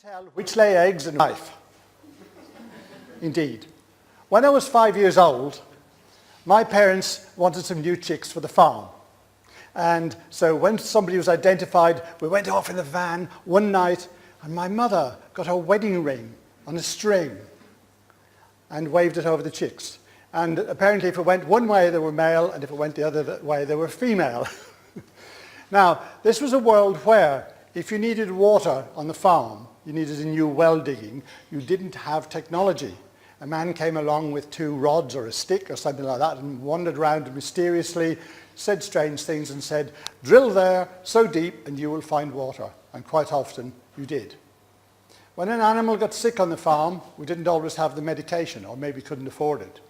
tell which lay eggs in life. Indeed. When I was 5 years old, my parents wanted some new chicks for the farm. And so when somebody was identified, we went off in the van one night, and my mother got her wedding ring on a string and waved it over the chicks. And apparently if it went one way, they were male, and if it went the other way, they were female. Now, this was a world where if you needed water on the farm, you needed a new well digging, you didn't have technology. A man came along with two rods or a stick or something like that and wandered around mysteriously, said strange things and said, drill there so deep and you will find water. And quite often you did. When an animal got sick on the farm, we didn't always have the medication, or maybe couldn't afford it.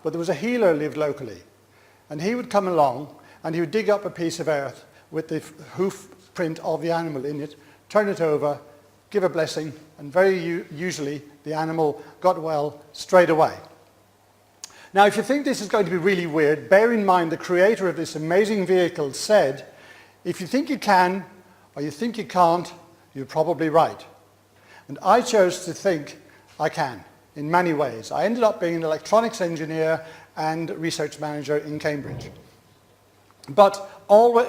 But there was a healer lived locally, and he would come along and he would dig up a piece of earth with the hoof print of the animal in it, turn it over, give a blessing, and very usually the animal got well straight away. Now, if you think this is going to be really weird, bear in mind the creator of this amazing vehicle said, if you think you can or you think you can't, you're probably right. And I chose to think I can in many ways. I ended up being an electronics engineer and research manager in Cambridge. But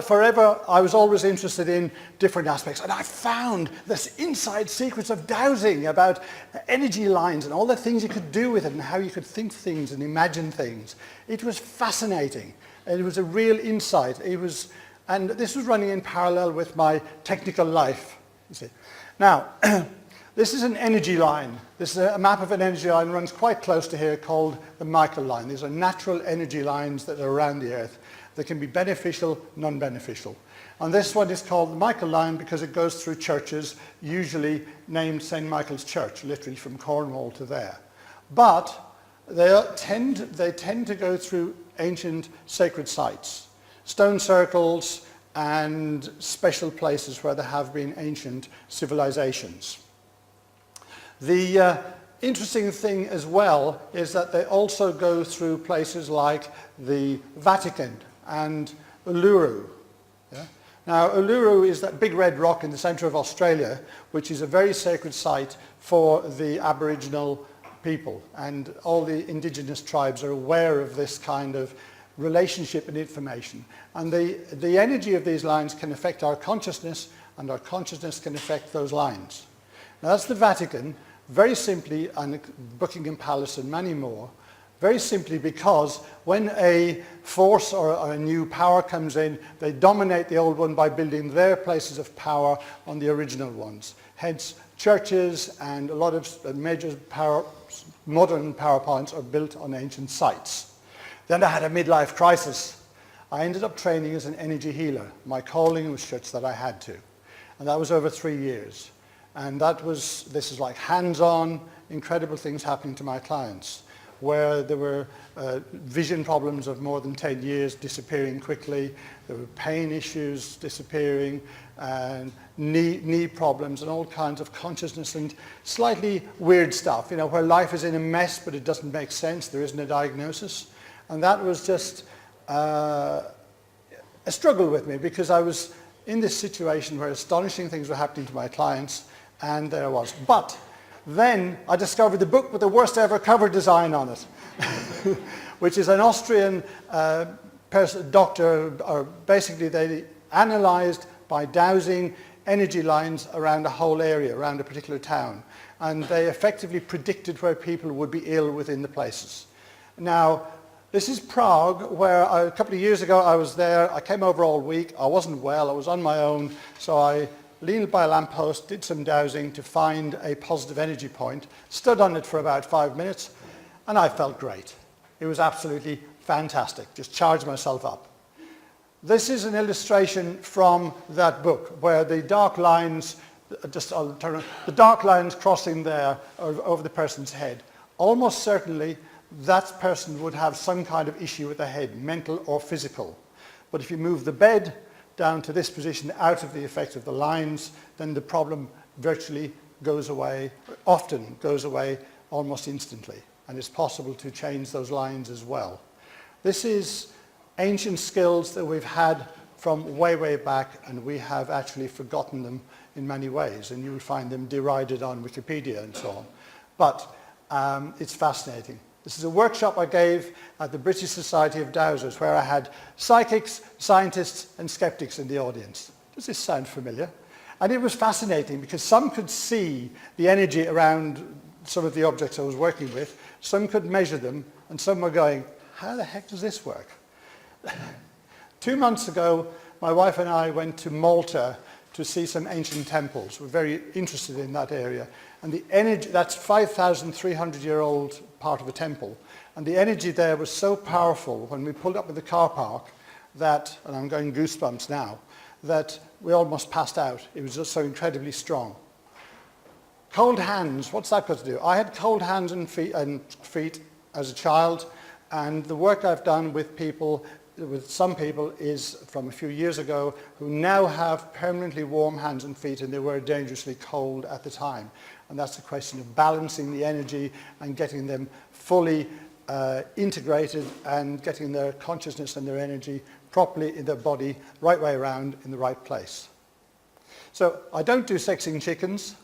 forever, I was always interested in different aspects. And I found this inside secrets of dowsing about energy lines and all the things you could do with it and how you could think things and imagine things. It was fascinating. It was a real insight. And this was running in parallel with my technical life, you see. Now, this is an energy line. This is a map of an energy line that runs quite close to here called the Michael line. These are natural energy lines that are around the Earth. They can be beneficial, non-beneficial. And this one is called the Michael line because it goes through churches, usually named St. Michael's Church, literally from Cornwall to there. But they tend to go through ancient sacred sites, stone circles and special places where there have been ancient civilizations. The interesting thing as well is that they also go through places like the Vatican and Uluru. Yeah? Now, Uluru is that big red rock in the centre of Australia, which is a very sacred site for the Aboriginal people, and all the indigenous tribes are aware of this kind of relationship and information. And the energy of these lines can affect our consciousness, and our consciousness can affect those lines. Now, that's the Vatican, very simply, and Buckingham Palace and many more, very simply because when a force or a new power comes in, they dominate the old one by building their places of power on the original ones. Hence, churches and a lot of major modern power plants are built on ancient sites. Then I had a midlife crisis. I ended up training as an energy healer. My calling was such that I had to. And that was over 3 years. And this is like hands-on, incredible things happening to my clients, where there were vision problems of more than 10 years disappearing quickly, there were pain issues disappearing, and knee problems, and all kinds of consciousness and slightly weird stuff, where life is in a mess but it doesn't make sense, there isn't a diagnosis. And that was just a struggle with me, because I was in this situation where astonishing things were happening to my clients, and there I was. But then I discovered the book with the worst ever cover design on it, which is an Austrian doctor, or basically they analysed by dowsing energy lines around a whole area, around a particular town. And they effectively predicted where people would be ill within the places. Now, this is Prague, where a couple of years ago I was there. I came over all week. I wasn't well. I was on my own. So I leaned by a lamppost, did some dowsing to find a positive energy point, stood on it for about 5 minutes, and I felt great. It was absolutely fantastic. Just charged myself up. This is an illustration from that book where the dark lines, the dark lines crossing there over the person's head. Almost certainly that person would have some kind of issue with the head, mental or physical. But if you move the bed down to this position out of the effect of the lines, then the problem virtually goes away, often goes away almost instantly. And it's possible to change those lines as well. This is ancient skills that we've had from way, way back, and we have actually forgotten them in many ways, and you will find them derided on Wikipedia and so on. But it's fascinating. This is a workshop I gave at the British Society of Dowsers, where I had psychics, scientists, and skeptics in the audience. Does this sound familiar? And it was fascinating because some could see the energy around some of the objects I was working with, some could measure them, and some were going, how the heck does this work? 2 months ago, my wife and I went to Malta to see some ancient temples. We're very interested in that area. And the energy, that's 5,300-year-old part of a temple. And the energy there was so powerful when we pulled up in the car park that, and I'm going goosebumps now, that we almost passed out. It was just so incredibly strong. Cold hands, what's that got to do? I had cold hands and feet as a child, and the work I've done with people, with some people, is from a few years ago, who now have permanently warm hands and feet, and they were dangerously cold at the time. And that's a question of balancing the energy and getting them fully integrated and getting their consciousness and their energy properly in their body, right way around, in the right place. So I don't do sexing chickens,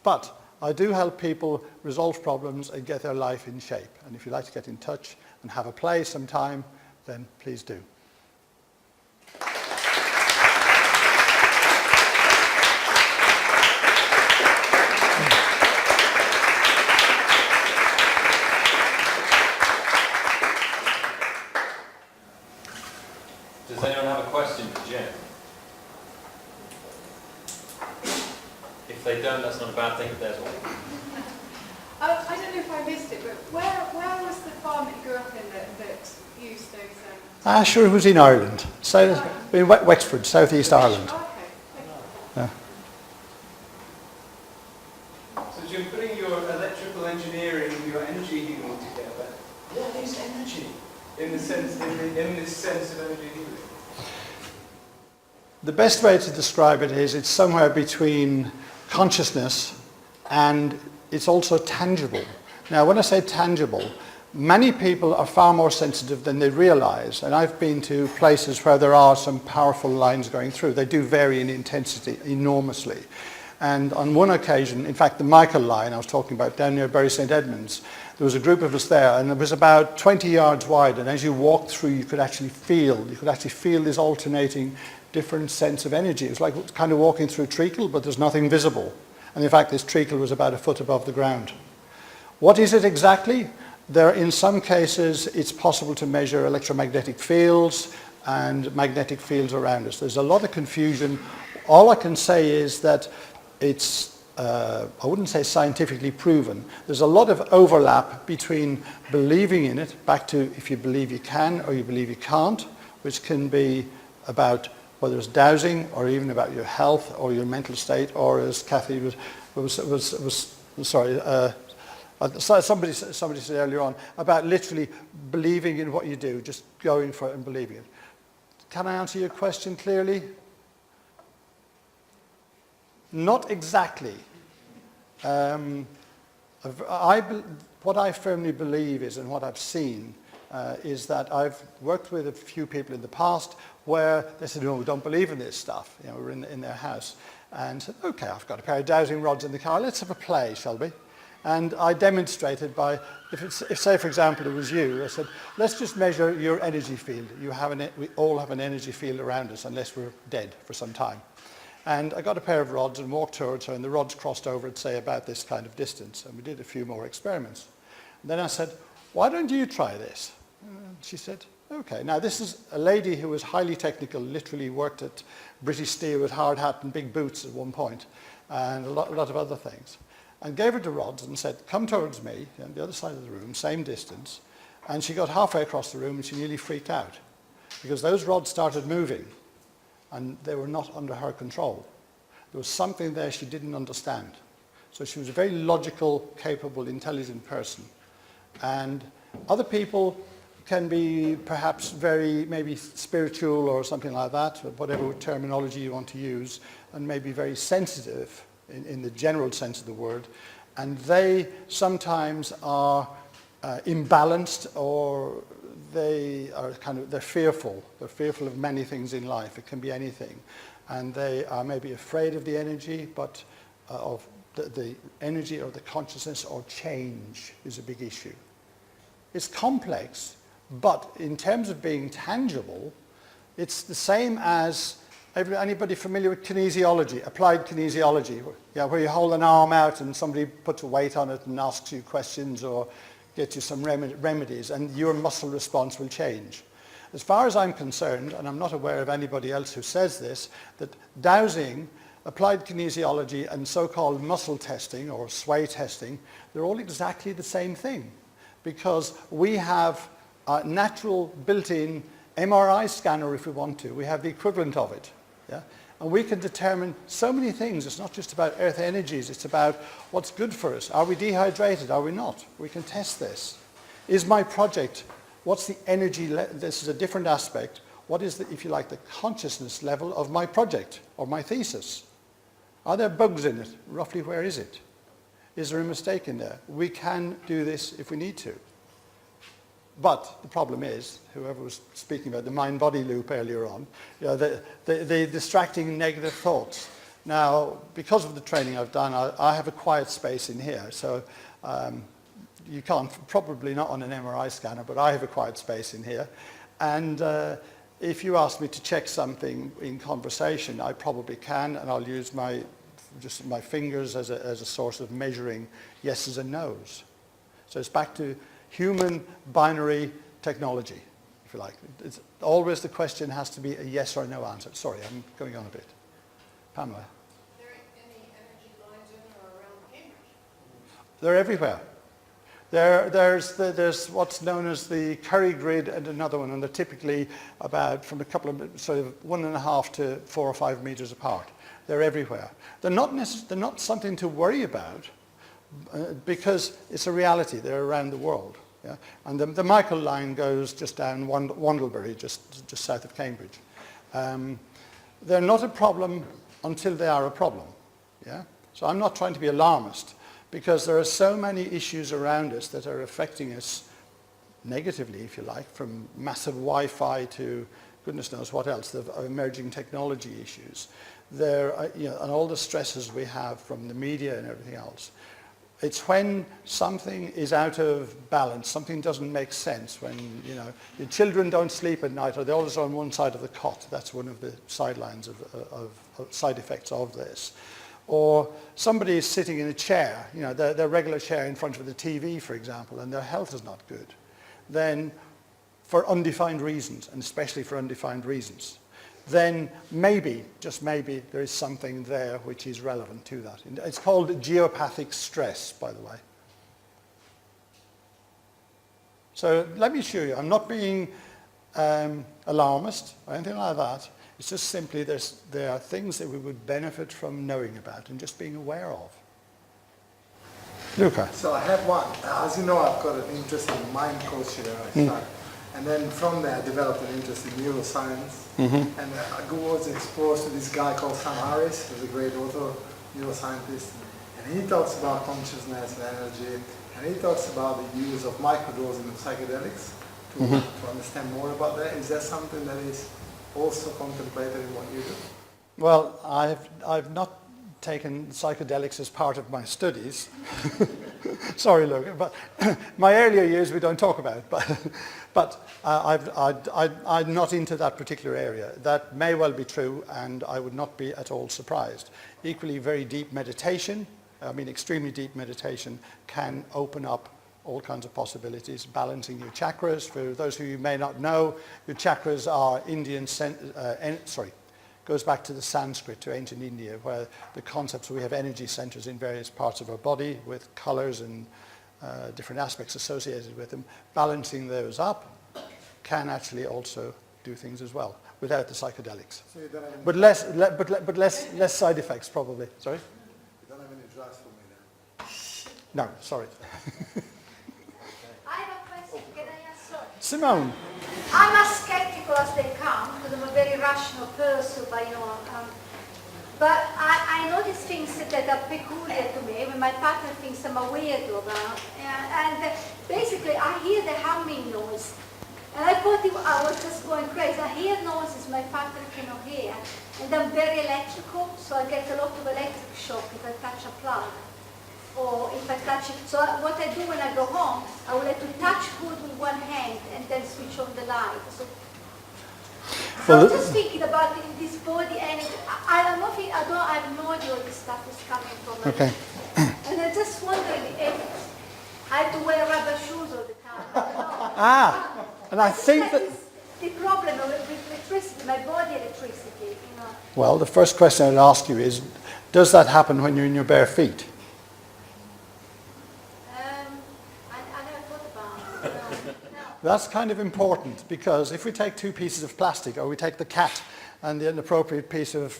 but I do help people resolve problems and get their life in shape. And if you'd like to get in touch and have a play sometime, then please do. Does anyone have a question for Jim? If they don't, that's not a bad thing if there's one. I don't know if I missed it, but where was the farm that you grew up in that used those? Sure, it was in Ireland, in Wexford, southeast Ireland. Okay. Yeah. So Jim, putting your electrical engineering and your energy healing together, what is energy in this sense of energy healing? The best way to describe it is it's somewhere between consciousness and it's also tangible. Now, when I say tangible, many people are far more sensitive than they realize. And I've been to places where there are some powerful lines going through. They do vary in intensity enormously. And on one occasion, in fact, the Michael line I was talking about down near Bury St. Edmunds, there was a group of us there, and it was about 20 yards wide. And as you walked through, you could actually feel this alternating different sense of energy. It was like kind of walking through treacle, but there's nothing visible. And in fact, this treacle was about a foot above the ground. What is it exactly? In some cases, it's possible to measure electromagnetic fields and magnetic fields around us. There's a lot of confusion. All I can say is that it's, I wouldn't say scientifically proven. There's a lot of overlap between believing in it, back to if you believe you can or you believe you can't, which can be about whether it's dowsing or even about your health or your mental state, or as Kathy somebody said earlier on, about literally believing in what you do, just going for it and believing it. Can I answer your question clearly? Not exactly. What I firmly believe is, and what I've seen, is that I've worked with a few people in the past where they said, "No, we don't believe in this stuff." You know, we were in their house, and said, "Okay, I've got a pair of dowsing rods in the car. Let's have a play, shall we?" And I demonstrated by, if say for example it was you, I said, "Let's just measure your energy field. We all have an energy field around us unless we're dead for some time." And I got a pair of rods and walked towards her, and the rods crossed over at, say, about this kind of distance. And we did a few more experiments. And then I said, "Why don't you try this?" And she said, "Okay." Now, this is a lady who was highly technical, literally worked at British Steel with hard hat and big boots at one point, and a lot of other things. And gave her the rods and said, "Come towards me," on the other side of the room, same distance. And she got halfway across the room and she nearly freaked out because those rods started moving and they were not under her control. There was something there she didn't understand. So she was a very logical, capable, intelligent person. And other people can be perhaps very maybe spiritual or something like that, or whatever terminology you want to use, and maybe very sensitive in the general sense of the word. And they sometimes are imbalanced, or they're fearful. They're fearful of many things in life. It can be anything. and they are maybe afraid of the energy, but of the energy or the consciousness or change is a big issue. It's complex, but in terms of being tangible, it's the same as anybody familiar with kinesiology, applied kinesiology, where you hold an arm out and somebody puts a weight on it and asks you questions or gets you some remedies, and your muscle response will change. As far as I'm concerned, and I'm not aware of anybody else who says this, that dowsing, applied kinesiology, and so-called muscle testing or sway testing, they're all exactly the same thing, because we have a natural built-in MRI scanner if we want to. We have the equivalent of it. Yeah? And we can determine so many things. It's not just about earth energies, it's about what's good for us. Are we dehydrated? Are we not? We can test this. Is my project, what's the energy, this is a different aspect. What is, the, if you like, the consciousness level of my project or my thesis? Are there bugs in it? Roughly where is it? Is there a mistake in there? We can do this if we need to. But the problem is, whoever was speaking about the mind-body loop earlier on, the distracting negative thoughts. Now, because of the training I've done, I have a quiet space in here, so you can't, probably not on an MRI scanner, but I have a quiet space in here. And if you ask me to check something in conversation, I probably can, and I'll use just my fingers as a source of measuring yeses and nos. So it's back to human binary technology, if you like. It's always the question has to be a yes or no answer. Sorry, I'm going on a bit. Pamela? Are there any energy lines in or around Cambridge? They're everywhere. There's what's known as the Curry grid and another one, and they're typically about from a couple of, sort of 1.5 to 4 or 5 meters apart. They're everywhere. They're not something to worry about because it's a reality. They're around the world. Yeah? And the Michael line goes just down Wandlebury, just south of Cambridge. They're not a problem until they are a problem. Yeah? So I'm not trying to be alarmist, because there are so many issues around us that are affecting us negatively, if you like, from massive Wi-Fi to goodness knows what else, the emerging technology issues. And all the stresses we have from the media and everything else. It's when something is out of balance, something doesn't make sense, when your children don't sleep at night, or they're always on one side of the cot. That's one of the sidelines of side effects of this. Or somebody is sitting in a chair, their regular chair in front of the TV, for example, and their health is not good. Then, for undefined reasons, and especially for undefined reasons, then maybe, just maybe, there is something there which is relevant to that. It's called geopathic stress, by the way. So let me assure you, I'm not being alarmist or anything like that. It's just simply there are things that we would benefit from knowing about and just being aware of. Luca. So I have one. As you know, I've got an interest in mind culture. And then from there I developed an interest in neuroscience. And I was exposed to this guy called Sam Harris, who's a great author, neuroscientist. And he talks about consciousness and energy. And he talks about the use of microdosing of psychedelics to understand more about that. Is that something that is also contemplated in what you do? Well, I've not taken psychedelics as part of my studies. Sorry, Logan, but my earlier years we don't talk about. But I'm not into that particular area. That may well be true, and I would not be at all surprised. Equally, very deep meditation, extremely deep meditation, can open up all kinds of possibilities, balancing your chakras. For those who you may not know, your chakras are goes back to the Sanskrit, to ancient India, where the concepts, we have energy centers in various parts of our body with colors and different aspects associated with them. Balancing those up can actually also do things as well, without the psychedelics. So you don't have less side effects, probably. Sorry? You don't have any drugs for me then? No, sorry. I have a question. Can I ask? Sorry. Simone. I'm as skeptical as they come, because I'm a very rational person, but I notice things that are peculiar to me, when my partner thinks I'm a weirdo. And basically I hear the humming noise, And I thought I was just going crazy. I hear noises my father cannot hear. And I'm very electrical, so I get a lot of electric shock if I touch a plug. Or if I touch it. So what I do when I go home, I will have to touch wood with one hand and then switch on the light. So I'm just thinking about this body energy. I have no idea where this stuff is coming from. Okay. And I'm just wondering if I have to wear rubber shoes all the time. I don't know. And I think that... The problem with electricity, my body electricity, you know. Well, the first question I'd ask you is, does that happen when you're in your bare feet? I never thought about it. No. That's kind of important, because if we take two pieces of plastic, or we take the cat and an appropriate piece of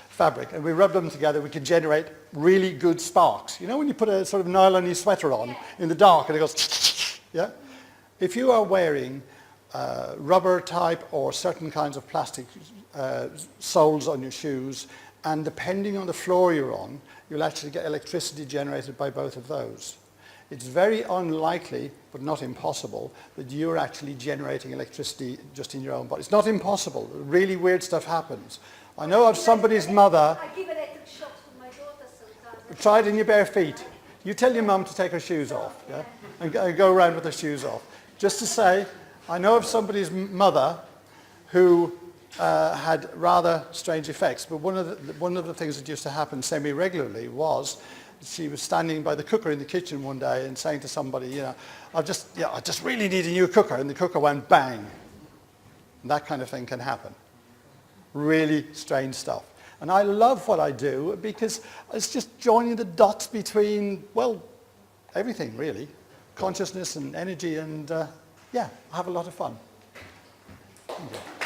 fabric, and we rub them together, we can generate really good sparks. You know when you put a sort of nylon sweater on in the dark and it goes, yeah? If you are wearing rubber type or certain kinds of plastic soles on your shoes, and depending on the floor you're on, you'll actually get electricity generated by both of those. It's very unlikely, but not impossible, that you're actually generating electricity just in your own body. It's not impossible. Really weird stuff happens. I know of somebody's mother. I give electric shocks to my daughter sometimes. Try it in your bare feet. You tell your mum to take her shoes off, yeah? And go around with her shoes off. Just to say, I know of somebody's mother who had rather strange effects, but one of the things that used to happen semi-regularly was she was standing by the cooker in the kitchen one day and saying to somebody, you know, I just really need a new cooker, and the cooker went bang. And that kind of thing can happen. Really strange stuff. And I love what I do because it's just joining the dots between, well, everything really. Consciousness and energy, and yeah, I have a lot of fun. Thank you.